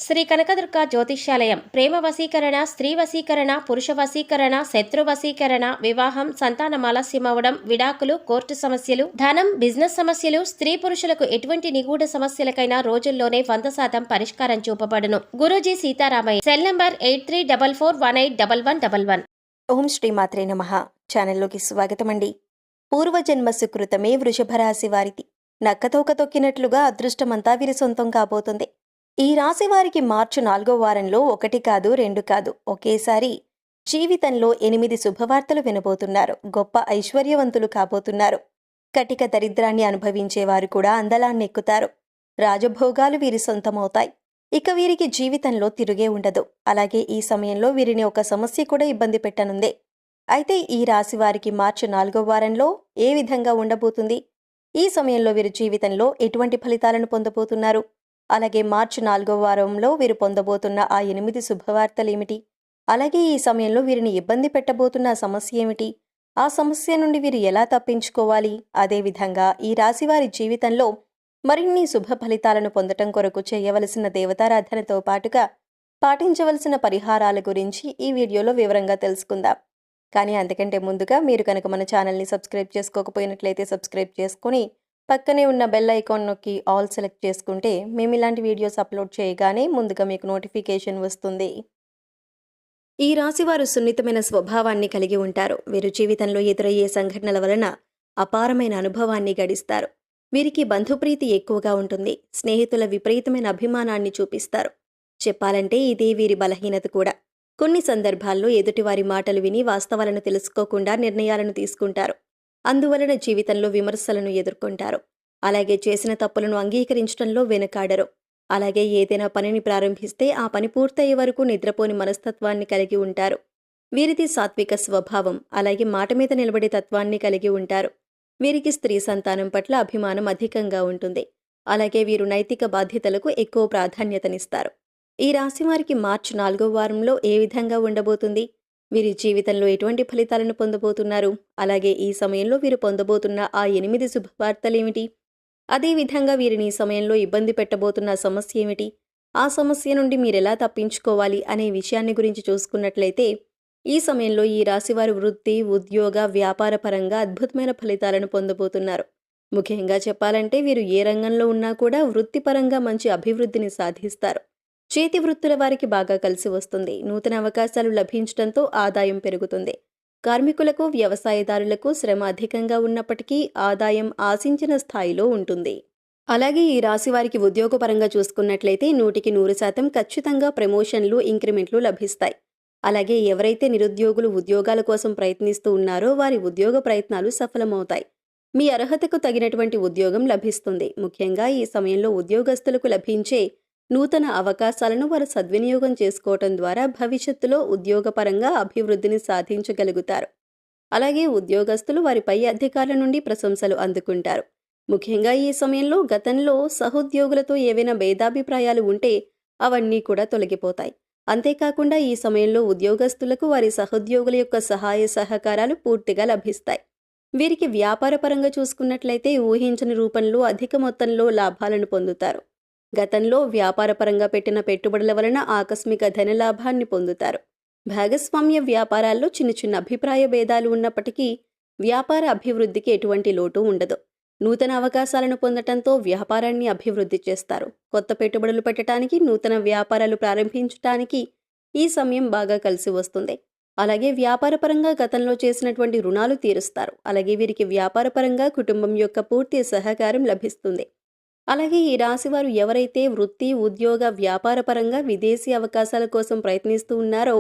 శ్రీ కనకదుర్గ జ్యోతిష్యాలయం ప్రేమ వశీకరణ, స్త్రీ వశీకరణ, పురుష వశీకరణ, శత్రు వశీకరణ, వివాహం, సంతానం ఆలస్యమవడం, విడాకులు, కోర్టు సమస్యలు, ధనం, బిజినెస్ సమస్యలు, స్త్రీ పురుషులకు ఎటువంటి నిగూఢ సమస్యలకైనా రోజుల్లోనే 100% పరిష్కారం చూపబడును. గురూజీ సీతారామయ్య. Cell number 8344181111. ఓం శ్రీమాత్రే నమః. ఛానల్లోకి స్వాగతం అండి. పూర్వజన్మ సుకృతమే వృషభరాశి వారిది. నక్కతోక తొక్కినట్లుగా అదృష్టమంతా వీరి సొంతం కాబోతుంది. ఈ రాశి వారికి మార్చి 4వ వారంలో 1 కాదు 2 కాదు ఒకేసారి జీవితంలో 8 శుభవార్తలు వినబోతున్నారు. గొప్ప ఐశ్వర్యవంతులు కాబోతున్నారు. కటిక దరిద్రాన్ని అనుభవించేవారు కూడా అందలాన్నెక్కుతారు. రాజభోగాలు వీరి సొంతమవుతాయి. ఇక వీరికి జీవితంలో తిరుగే ఉండదు. అలాగే ఈ సమయంలో వీరిని ఒక సమస్య కూడా ఇబ్బంది పెట్టనుంది. అయితే ఈ రాశి వారికి మార్చి 4వ వారంలో ఏ విధంగా ఉండబోతుంది? ఈ సమయంలో వీరి జీవితంలో ఎటువంటి ఫలితాలను పొందబోతున్నారు? అలాగే మార్చి 4వ వారంలో వీరు పొందబోతున్న ఆ 8 శుభవార్తలేమిటి? అలాగే ఈ సమయంలో వీరిని ఇబ్బంది పెట్టబోతున్న సమస్య ఏమిటి? ఆ సమస్య నుండి వీరు ఎలా తప్పించుకోవాలి? అదేవిధంగా ఈ రాశివారి జీవితంలో మరిన్ని శుభ ఫలితాలను పొందటం కొరకు చేయవలసిన దేవతారాధనతో పాటుగా పాటించవలసిన పరిహారాల గురించి ఈ వీడియోలో వివరంగా తెలుసుకుందాం. కానీ అంతకంటే ముందుగా మీరు కనుక మన ఛానల్ని సబ్స్క్రైబ్ చేసుకోకపోయినట్లయితే సబ్స్క్రైబ్ చేసుకుని పక్కనే ఉన్న బెల్ ఐకాన్ నొక్కి ఆల్ సెలెక్ట్ చేసుకుంటే మేము ఇలాంటి వీడియోస్ అప్లోడ్ చేయగానే ముందుగా మీకు నోటిఫికేషన్ వస్తుంది. ఈ రాశివారు సున్నితమైన స్వభావాన్ని కలిగి ఉంటారు. వీరు జీవితంలో ఎదురయ్యే సంఘటనల వలన అపారమైన అనుభవాన్ని గడిస్తారు. వీరికి బంధుప్రీతి ఎక్కువగా ఉంటుంది. స్నేహితుల విపరీతమైన అభిమానాన్ని చూపిస్తారు. చెప్పాలంటే ఇదే వీరి బలహీనత కూడా. కొన్ని సందర్భాల్లో ఎదుటివారి మాటలు విని వాస్తవాలను తెలుసుకోకుండా నిర్ణయాలను తీసుకుంటారు. అందువలన జీవితంలో విమర్శలను ఎదుర్కొంటారు. అలాగే చేసిన తప్పులను అంగీకరించడంలో వెనుకాడరు. అలాగే ఏదైనా పనిని ప్రారంభిస్తే ఆ పని పూర్తయ్యే వరకు నిద్రపోని మనస్తత్వాన్ని కలిగి ఉంటారు. వీరిది సాత్విక స్వభావం. అలాగే మాట మీద నిలబడే తత్వాన్ని కలిగి ఉంటారు. వీరికి స్త్రీ సంతానం పట్ల అభిమానం అధికంగా ఉంటుంది. అలాగే వీరు నైతిక బాధ్యతలకు ఎక్కువ ప్రాధాన్యతనిస్తారు. ఈ రాశి వారికి మార్చి 4వ వారంలో ఏ విధంగా ఉండబోతుంది? వీరి జీవితంలో ఎటువంటి ఫలితాలను పొందబోతున్నారు? అలాగే ఈ సమయంలో వీరు పొందబోతున్న ఆ 8 శుభవార్తలేమిటి? అదేవిధంగా వీరిని ఈ సమయంలో ఇబ్బంది పెట్టబోతున్న సమస్య ఏమిటి? ఆ సమస్య నుండి మీరెలా తప్పించుకోవాలి అనే విషయాన్ని గురించి చూసుకున్నట్లయితే ఈ సమయంలో ఈ రాశివారు వృత్తి, ఉద్యోగ, వ్యాపార పరంగా అద్భుతమైన ఫలితాలను పొందబోతున్నారు. ముఖ్యంగా చెప్పాలంటే వీరు ఏ రంగంలో ఉన్నా కూడా వృత్తిపరంగా మంచి అభివృద్ధిని సాధిస్తారు. చేతి వృత్తుల వారికి బాగా కలిసి వస్తుంది. నూతన అవకాశాలు లభించడంతో ఆదాయం పెరుగుతుంది. కార్మికులకు, వ్యవసాయదారులకు శ్రమ అధికంగా ఉన్నప్పటికీ ఆదాయం ఆశించిన స్థాయిలో ఉంటుంది. అలాగే ఈ రాశి వారికి ఉద్యోగపరంగా చూసుకున్నట్లయితే 100% ఖచ్చితంగా ప్రమోషన్లు, ఇంక్రిమెంట్లు లభిస్తాయి. అలాగే ఎవరైతే నిరుద్యోగులు ఉద్యోగాల కోసం ప్రయత్నిస్తూ ఉన్నారో వారి ఉద్యోగ ప్రయత్నాలు సఫలమవుతాయి. మీ అర్హతకు తగినటువంటి ఉద్యోగం లభిస్తుంది. ముఖ్యంగా ఈ సమయంలో ఉద్యోగస్తులకు లభించే నూతన అవకాశాలను వారు సద్వినియోగం చేసుకోవటం ద్వారా భవిష్యత్తులో ఉద్యోగపరంగా అభివృద్ధిని సాధించగలుగుతారు. అలాగే ఉద్యోగస్తులు వారి పై అధికారుల నుండి ప్రశంసలు అందుకుంటారు. ముఖ్యంగా ఈ సమయంలో గతంలో సహోద్యోగులతో ఏవైనా భేదాభిప్రాయాలు ఉంటే అవన్నీ కూడా తొలగిపోతాయి. అంతేకాకుండా ఈ సమయంలో ఉద్యోగస్తులకు వారి సహోద్యోగుల యొక్క సహాయ సహకారాలు పూర్తిగా లభిస్తాయి. వీరికి వ్యాపారపరంగా చూసుకున్నట్లయితే ఊహించని రూపంలో అధిక మొత్తంలో లాభాలను పొందుతారు. గతంలో వ్యాపారపరంగా పెట్టిన పెట్టుబడుల వలన ఆకస్మిక ధనలాభాన్ని పొందుతారు. భాగస్వామ్య వ్యాపారాల్లో చిన్న చిన్న అభిప్రాయ భేదాలు ఉన్నప్పటికీ వ్యాపార అభివృద్ధికి ఎటువంటి లోటు ఉండదు. నూతన అవకాశాలను పొందటంతో వ్యాపారాన్ని అభివృద్ధి చేస్తారు. కొత్త పెట్టుబడులు పెట్టడానికి, నూతన వ్యాపారాలు ప్రారంభించడానికి ఈ సమయం బాగా కలిసి వస్తుంది. అలాగే వ్యాపారపరంగా గతంలో చేసినటువంటి రుణాలు తీరుస్తారు. అలాగే వీరికి వ్యాపారపరంగా కుటుంబం యొక్క పూర్తి సహకారం లభిస్తుంది. అలాగే ఈ రాశివారు ఎవరైతే వృత్తి, ఉద్యోగ, వ్యాపారపరంగా విదేశీ అవకాశాల కోసం ప్రయత్నిస్తూ ఉన్నారో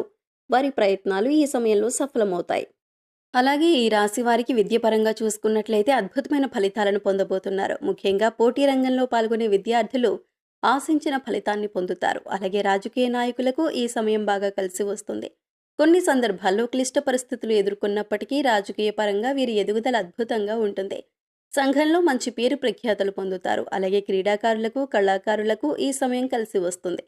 వారి ప్రయత్నాలు ఈ సమయంలో సఫలమవుతాయి. అలాగే ఈ రాశి వారికి విద్యపరంగా చూసుకున్నట్లయితే అద్భుతమైన ఫలితాలను పొందబోతున్నారు. ముఖ్యంగా పోటీ రంగంలో పాల్గొనే విద్యార్థులు ఆశించిన ఫలితాన్ని పొందుతారు. అలాగే రాజకీయ నాయకులకు ఈ సమయం బాగా కలిసి వస్తుంది. కొన్ని సందర్భాల్లో క్లిష్ట పరిస్థితులు ఎదుర్కొన్నప్పటికీ రాజకీయ పరంగా వీరి ఎదుగుదల అద్భుతంగా ఉంటుంది. సంఘంలో మంచి పేరు ప్రఖ్యాతలు పొందుతారు. అలాగే క్రీడాకారులకు, కళాకారులకు ఈ సమయం కలిసి వస్తుంది.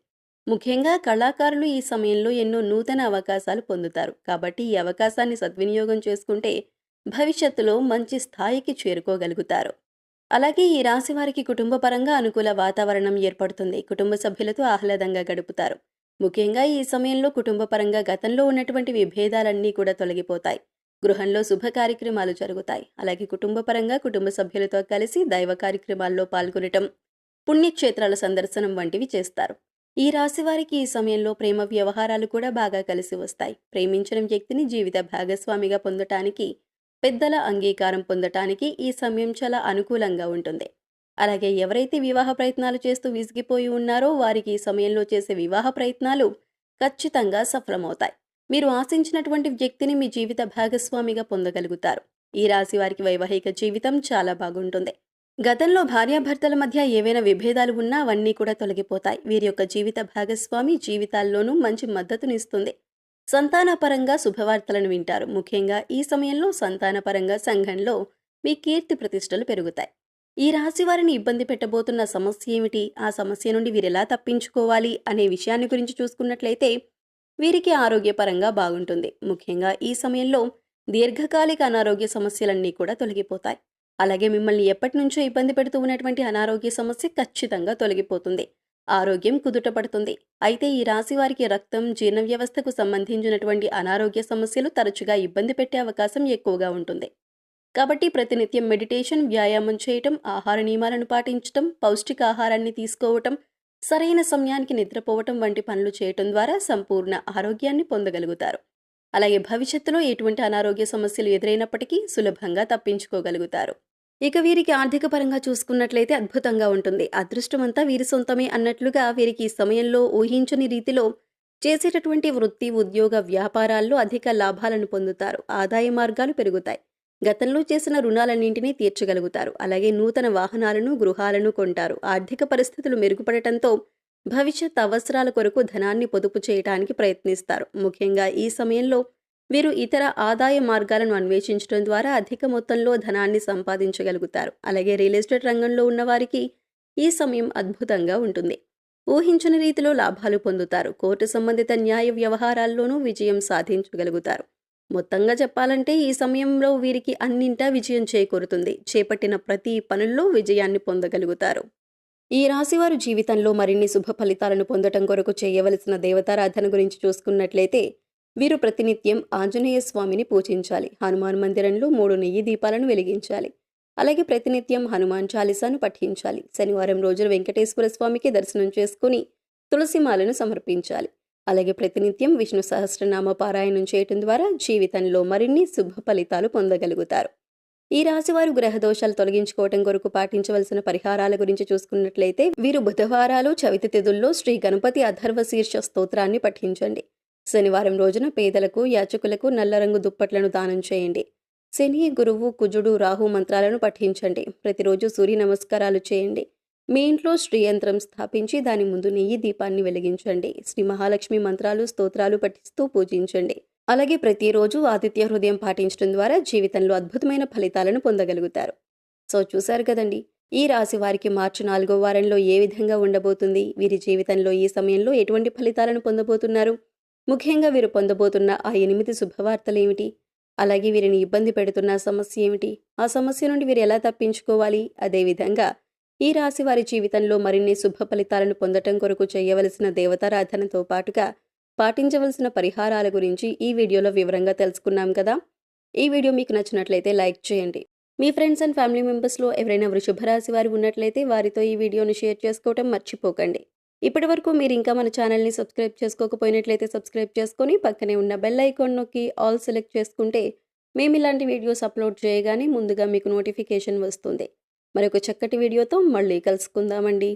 ముఖ్యంగా కళాకారులు ఈ సమయంలో ఎన్నో నూతన అవకాశాలు పొందుతారు. కాబట్టి ఈ అవకాశాన్ని సద్వినియోగం చేసుకుంటే భవిష్యత్తులో మంచి స్థాయికి చేరుకోగలుగుతారు. అలాగే ఈ రాశి వారికి కుటుంబ పరంగా అనుకూల వాతావరణం ఏర్పడుతుంది. కుటుంబ సభ్యులతో ఆహ్లాదంగా గడుపుతారు. ముఖ్యంగా ఈ సమయంలో కుటుంబ పరంగా గతంలో ఉన్నటువంటి విభేదాలన్నీ కూడా తొలగిపోతాయి. గృహంలో శుభ కార్యక్రమాలు జరుగుతాయి. అలాగే కుటుంబ పరంగా కుటుంబ సభ్యులతో కలిసి దైవ కార్యక్రమాల్లో పాల్గొనటం, పుణ్యక్షేత్రాల సందర్శనం వంటివి చేస్తారు. ఈ రాశి వారికి ఈ సమయంలో ప్రేమ వ్యవహారాలు కూడా బాగా కలిసి వస్తాయి. ప్రేమించిన వ్యక్తిని జీవిత భాగస్వామిగా పొందటానికి, పెద్దల అంగీకారం పొందటానికి ఈ సమయం చాలా అనుకూలంగా ఉంటుంది. అలాగే ఎవరైతే వివాహ ప్రయత్నాలు చేస్తూ విసిగిపోయి ఉన్నారో వారికి ఈ సమయంలో చేసే వివాహ ప్రయత్నాలు ఖచ్చితంగా సఫలమవుతాయి. మీరు ఆశించినటువంటి వ్యక్తిని మీ జీవిత భాగస్వామిగా పొందగలుగుతారు. ఈ రాశి వారికి వైవాహిక జీవితం చాలా బాగుంటుంది. గతంలో భార్యాభర్తల మధ్య ఏవైనా విభేదాలు ఉన్నా అవన్నీ కూడా తొలగిపోతాయి. వీరి యొక్క జీవిత భాగస్వామి జీవితాల్లోనూ మంచి మద్దతునిస్తుంది. సంతానపరంగా శుభవార్తలను వింటారు. ముఖ్యంగా ఈ సమయంలో సంతానపరంగా సంఘంలో మీ కీర్తి ప్రతిష్టలు పెరుగుతాయి. ఈ రాశి వారిని ఇబ్బంది పెట్టబోతున్న సమస్య ఏమిటి, ఆ సమస్య నుండి వీరెలా తప్పించుకోవాలి అనే విషయాన్ని గురించి చూసుకున్నట్లయితే వీరికి ఆరోగ్యపరంగా బాగుంటుంది. ముఖ్యంగా ఈ సమయంలో దీర్ఘకాలిక అనారోగ్య సమస్యలన్నీ కూడా తొలగిపోతాయి. అలాగే మిమ్మల్ని ఎప్పటి నుంచో ఇబ్బంది పెడుతూ ఉన్నటువంటి అనారోగ్య సమస్య ఖచ్చితంగా తొలగిపోతుంది. ఆరోగ్యం కుదుటపడుతుంది. అయితే ఈ రాశి వారికి రక్తం, జీర్ణ వ్యవస్థకు సంబంధించినటువంటి అనారోగ్య సమస్యలు తరచుగా ఇబ్బంది పెట్టే అవకాశం ఎక్కువగా ఉంటుంది. కాబట్టి ప్రతినిత్యం మెడిటేషన్, వ్యాయామం చేయటం, ఆహార నియమాలను పాటించటం, పౌష్టికాహారాన్ని తీసుకోవటం, సరైన సమయానికి నిద్రపోవటం వంటి పనులు చేయటం ద్వారా సంపూర్ణ ఆరోగ్యాన్ని పొందగలుగుతారు. అలాగే భవిష్యత్తులో ఎటువంటి అనారోగ్య సమస్యలు ఎదురైనప్పటికీ సులభంగా తప్పించుకోగలుగుతారు. ఇక వీరికి ఆర్థిక పరంగా చూసుకున్నట్లయితే అద్భుతంగా ఉంటుంది. అదృష్టమంతా వీరి సొంతమే అన్నట్లుగా వీరికి ఈ సమయంలో ఊహించని రీతిలో చేసేటటువంటి వృత్తి, ఉద్యోగ, వ్యాపారాల్లో అధిక లాభాలను పొందుతారు. ఆదాయ మార్గాలు పెరుగుతాయి. గతంలో చేసిన రుణాలన్నింటినీ తీర్చగలుగుతారు. అలాగే నూతన వాహనాలను, గృహాలను కొంటారు. ఆర్థిక పరిస్థితులు మెరుగుపడటంతో భవిష్యత్ అవసరాల కొరకు ధనాన్ని పొదుపు చేయడానికి ప్రయత్నిస్తారు. ముఖ్యంగా ఈ సమయంలో వీరు ఇతర ఆదాయ మార్గాలను అన్వేషించడం ద్వారా అధిక మొత్తంలో ధనాన్ని సంపాదించగలుగుతారు. అలాగే రియల్ ఎస్టేట్ రంగంలో ఉన్నవారికి ఈ సమయం అద్భుతంగా ఉంటుంది. ఊహించని రీతిలో లాభాలు పొందుతారు. కోర్టు సంబంధిత న్యాయ వ్యవహారాల్లోనూ విజయం సాధించగలుగుతారు. మొత్తంగా చెప్పాలంటే ఈ సమయంలో వీరికి అన్నింటా విజయం చేకూరుతుంది. చేపట్టిన ప్రతి పనుల్లో విజయాన్ని పొందగలుగుతారు. ఈ రాశివారు జీవితంలో మరిన్ని శుభ ఫలితాలను పొందటం కొరకు చేయవలసిన దేవతారాధన గురించి చూసుకున్నట్లయితే వీరు ప్రతినిత్యం ఆంజనేయ స్వామిని పూజించాలి. హనుమాన్ మందిరంలో 3 నెయ్యి దీపాలను వెలిగించాలి. అలాగే ప్రతినిత్యం హనుమాన్ చాలీసాను పఠించాలి. శనివారం రోజున వెంకటేశ్వర స్వామికి దర్శనం చేసుకుని తులసిమాలను సమర్పించాలి. అలాగే ప్రతినిత్యం విష్ణు సహస్రనామ పారాయణం చేయటం ద్వారా జీవితంలో మరిన్ని శుభ ఫలితాలు పొందగలుగుతారు. ఈ రాశివారు గ్రహదోషాలు తొలగించుకోవటం కొరకు పాటించవలసిన పరిహారాల గురించి చూసుకున్నట్లయితే వీరు బుధవారాలు, చవితి తిథుల్లో శ్రీ గణపతి అథర్వ శీర్ష స్తోత్రాన్ని పఠించండి. శనివారం రోజున పేదలకు, యాచకులకు నల్ల రంగు దుప్పట్లను దానం చేయండి. శని, గురువు, కుజుడు, రాహు మంత్రాలను పఠించండి. ప్రతిరోజు సూర్య నమస్కారాలు చేయండి. మీ ఇంట్లో శ్రీయంత్రం స్థాపించి దాని ముందు నెయ్యి దీపాన్ని వెలిగించండి. శ్రీ మహాలక్ష్మి మంత్రాలు, స్తోత్రాలు పఠిస్తూ పూజించండి. అలాగే ప్రతిరోజు ఆదిత్య హృదయం పాటించడం ద్వారా జీవితంలో అద్భుతమైన ఫలితాలను పొందగలుగుతారు. సో చూశారు కదండి, ఈ రాశి వారికి మార్చి 4వ వారంలో ఏ విధంగా ఉండబోతుంది, వీరి జీవితంలో ఈ సమయంలో ఎటువంటి ఫలితాలను పొందబోతున్నారు, ముఖ్యంగా వీరు పొందబోతున్న ఆ 8 శుభవార్తలేమిటి, అలాగే వీరిని ఇబ్బంది పెడుతున్న సమస్య ఏమిటి, ఆ సమస్య నుండి వీరు ఎలా తప్పించుకోవాలి, అదేవిధంగా ఈ రాశి వారి జీవితంలో మరిన్ని శుభ ఫలితాలను పొందటం కొరకు చేయవలసిన దేవతారాధనతో పాటుగా పాటించవలసిన పరిహారాల గురించి ఈ వీడియోలో వివరంగా తెలుసుకున్నాం కదా. ఈ వీడియో మీకు నచ్చినట్లయితే లైక్ చేయండి. మీ ఫ్రెండ్స్ అండ్ ఫ్యామిలీ మెంబర్స్లో ఎవరైనా వృషభ రాశి వారు ఉన్నట్లయితే వారితో ఈ వీడియోను షేర్ చేసుకోవటం మర్చిపోకండి. ఇప్పటి వరకు మీరు ఇంకా మన ఛానల్ని సబ్స్క్రైబ్ చేసుకోకపోయినట్లయితే సబ్స్క్రైబ్ చేసుకొని పక్కనే ఉన్న బెల్ ఐకాన్ నొక్కి ఆల్ సెలెక్ట్ చేసుకుంటే మేము ఇలాంటి వీడియోస్ అప్లోడ్ చేయగానే ముందుగా మీకు నోటిఫికేషన్ వస్తుంది. మరొక చక్కటి వీడియోతో మళ్ళీ కలుసుకుందామండి.